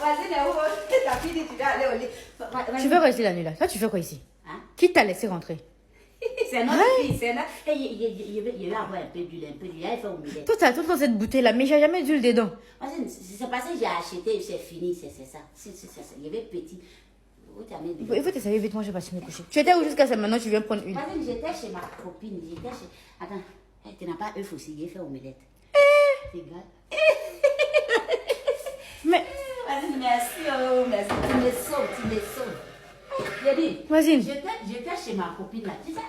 Vas-y, ta fille dit tu dois aller au lit. Tu veux rester la nuit là? Toi, tu fais quoi ici? Hein? Qui t'a laissé rentrer? C'est notre fille, c'est notre... Il veut avoir un peu d'huile, un peu d'huile. Il fait omelette. Toi, t'as tout dans cette bouteille là, mais j'ai jamais d'huile dedans. C'est parce que j'ai acheté, c'est fini, c'est ça. Il y avait petit. Il faut te savoir vite, moi je vais partir me coucher. Tu étais où jusqu'à ce maintenant, tu viens prendre une. Vas-y, j'étais chez ma copine, Attends, tu n'as pas œuf aussi, j'ai fait omelette. Regarde. Mais... Vas-y, merci, oh, merci. Tu me sauves. J'ai dit, vas-y. J'étais chez ma copine là, tu sais.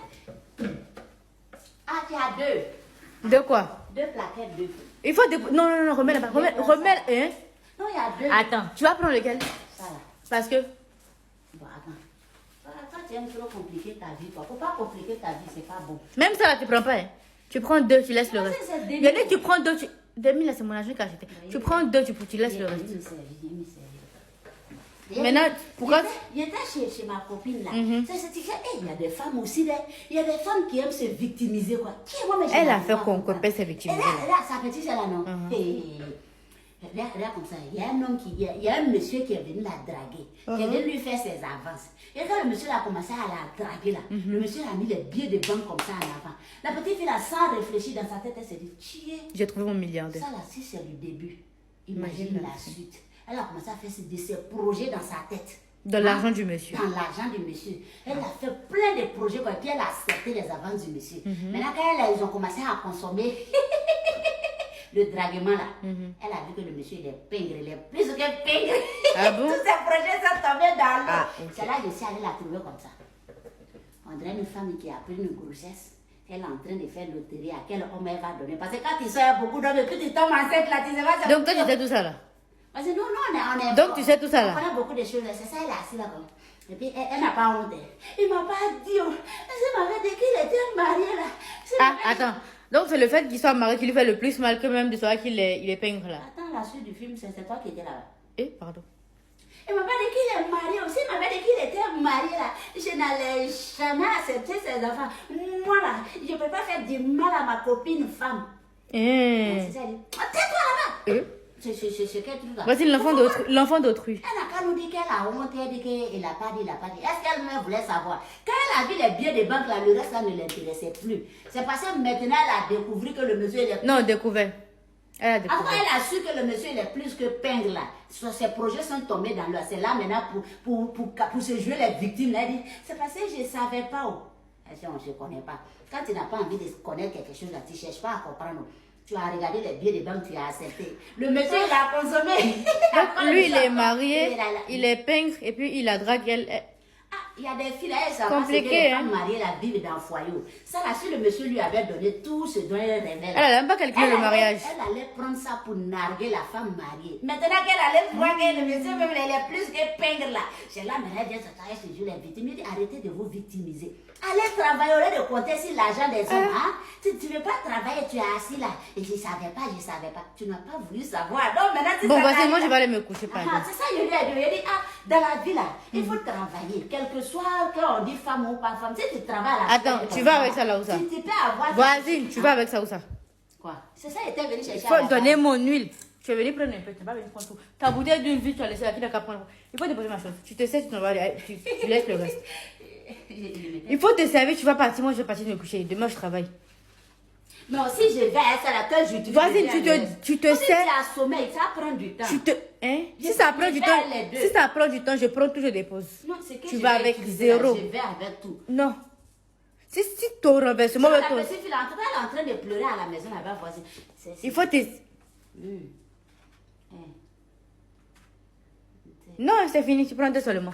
Ah, tu as deux. De quoi? 2 plaquettes de... Il faut... Non, remets là-bas. Remets, hein? Non, il y a 2. Attends, tu vas prendre lequel? Ça là. Parce que... Bon, attends. Toi, tu aimes trop compliquer ta vie, quoi. Faut pas compliquer ta vie, c'est pas bon. Même ça là, tu prends pas, hein? Tu prends 2, tu laisses le reste. Il y a des tu prends 2, tu... 2000 là, c'est mon argent qui a acheté. Tu prends 2, tu laisses le reste. Maintenant, pourquoi... Il était chez ma copine là. Il y a des femmes aussi, il y a des femmes qui aiment se victimiser, quoi. Elle a fait qu'on peut se victimiser. Là, sa petite, là, non. Là, comme ça, il y a un homme il y a un monsieur qui est venu la draguer, qui est venu lui faire ses avances. Et quand le monsieur a commencé à la draguer là, le monsieur a mis les billets de banque comme ça en avant. La petite fille là, sans réfléchir dans sa tête, elle s'est dit, tiens, j'ai trouvé mon milliardaire. Ça là, si c'est le début, imagine la suite. Elle a commencé à faire ses projets dans sa tête. Dans l'argent du monsieur. Dans l'argent du monsieur. Elle a fait plein de projets, quoi, et puis elle a accepté les avances du monsieur. Maintenant, quand ils ont commencé à consommer le draguement là, elle a vu que le monsieur il est pingre, il est plus que pingre. Ah bon? Tous ces projets sont tombés dans l'eau. C'est là que je suis allée la trouver comme ça. On dirait une femme qui a pris une grossesse. Elle est en train de faire loterie à quel homme elle va donner. Parce que quand il y a beaucoup d'hommes et puis tu tombes enceinte là, tu sais pas. Donc toi tu sais tout ça là? Parce que nous, on est donc tu sais tout ça là? On connaît beaucoup de choses. C'est ça, elle est assise là comme. Et puis elle n'a pas honte. Il m'a pas dit. Elle m'avait dit qu'il était marié là. Ah, attends. Donc c'est le fait qu'il soit marié qui lui fait le plus mal que même de savoir qu'il est pingre là. Attends, la suite du film, c'est toi qui étais là-bas. Pardon. Il m'a pas dit qu'il est marié aussi. Il m'avait dit qu'il était marié là. Je n'allais jamais accepter ses enfants. Moi là, je ne peux pas faire du mal à ma copine femme. C'est ça, elle dit. Tais-toi là-bas. C'est quel truc là? Voici l'enfant d'autrui. Elle n'a qu'à nous dire qu'elle a honte, elle dit qu'il n'a pas dit, Est-ce qu'elle-même voulait savoir? Quand elle a vu les billets de banque là, le reste là ne l'intéressait plus. C'est parce que maintenant elle a découvert que le monsieur est... Non, découvert. Elle a découvert. Après elle a su que le monsieur il est plus que pingre là. Ses projets sont tombés dans l'eau. C'est là maintenant pour se jouer les victimes. Elle dit, c'est parce que je ne savais pas où. Elle dit, on ne se connaît pas. Quand tu n'as pas envie de connaître quelque chose là, tu ne cherches pas à comprendre. Tu as regardé les billets de banque, tu as accepté. Le monsieur, il a consommé. Donc, lui, il est marié, il est pingre, et puis il a dragué elle. Il y a des filles là, elles savent compliqué, que les femmes mariées là vivent dans le foyer. Ça là, si le monsieur lui avait donné tout ce dont elle rêvait. Elle n'a même pas calculé le mariage. Elle allait prendre ça pour narguer la femme mariée. Maintenant qu'elle allait voir que le monsieur même, elle est plus que pingre là. C'est là, maintenant, elle vient se travailler ce jour les victimes. Il dit, arrêtez de vous victimiser. Allez travailler au lieu de compter sur l'argent des hommes. Hein? Tu ne veux pas travailler, tu es assis là. Et je ne savais pas. Tu n'as pas voulu savoir. Donc maintenant, tu bon, voici, moi je vais aller me coucher par exemple. C'est ça, je lui ai dit. Il dit, dans la vie là, il faut travailler. Quel que soit qu'on dit femme ou pas femme, si tu travailles là. Attends, tu vas avec ça là où ça? Tu peux avoir. Voisine, tu vas avec ça où ça? Quoi? C'est ça, il était venu chercher. Il faut donner mon huile. Tu es venu prendre un peu, tu n'as pas venu prendre tout. Ta bouteille d'une vie, tu as laissé là, qui n'a qu'à prendre. Il faut déposer ma chose. Tu te sais, tu laisses le reste. Il faut te servir, tu vas partir. Moi, je vais partir me coucher. Demain, je travaille. Non, si je vais à ça, là, que je te voisine, tu te sais. Tu as sommeil, ça prend du temps. Si ça prend du temps, je prends tout, je dépose. Non, c'est que tu vas avec zéro. Je vais avec tout. Non. Si ton renversement va toi. Elle est en train de pleurer à la maison là-bas, voisine. Il faut te. Non, c'est fini, tu prends 2 seulement.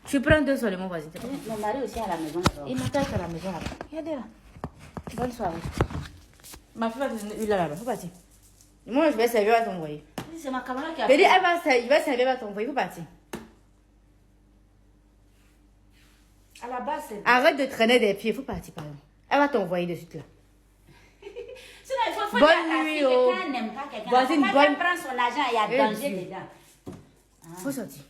Tu prends 2 seulement, voisine. Mon mari aussi à la maison. Il m'attend à la maison là-bas. Regardez là. Bonne soirée. Ma fille va te donner là-bas. Faut partir. Moi, je vais servir à t'envoyer. C'est ma camarade qui a fait. Il va servir à t'envoyer. Faut partir. À la base, c'est... Arrête de traîner des pieds. Faut partir, par exemple. Elle va t'envoyer de suite là. Sinon, il faut bonne nuit, oh. Quelqu'un n'aime pas quelqu'un. Voisine, bonne... prendre son argent, il y a danger dedans. Faut sortir.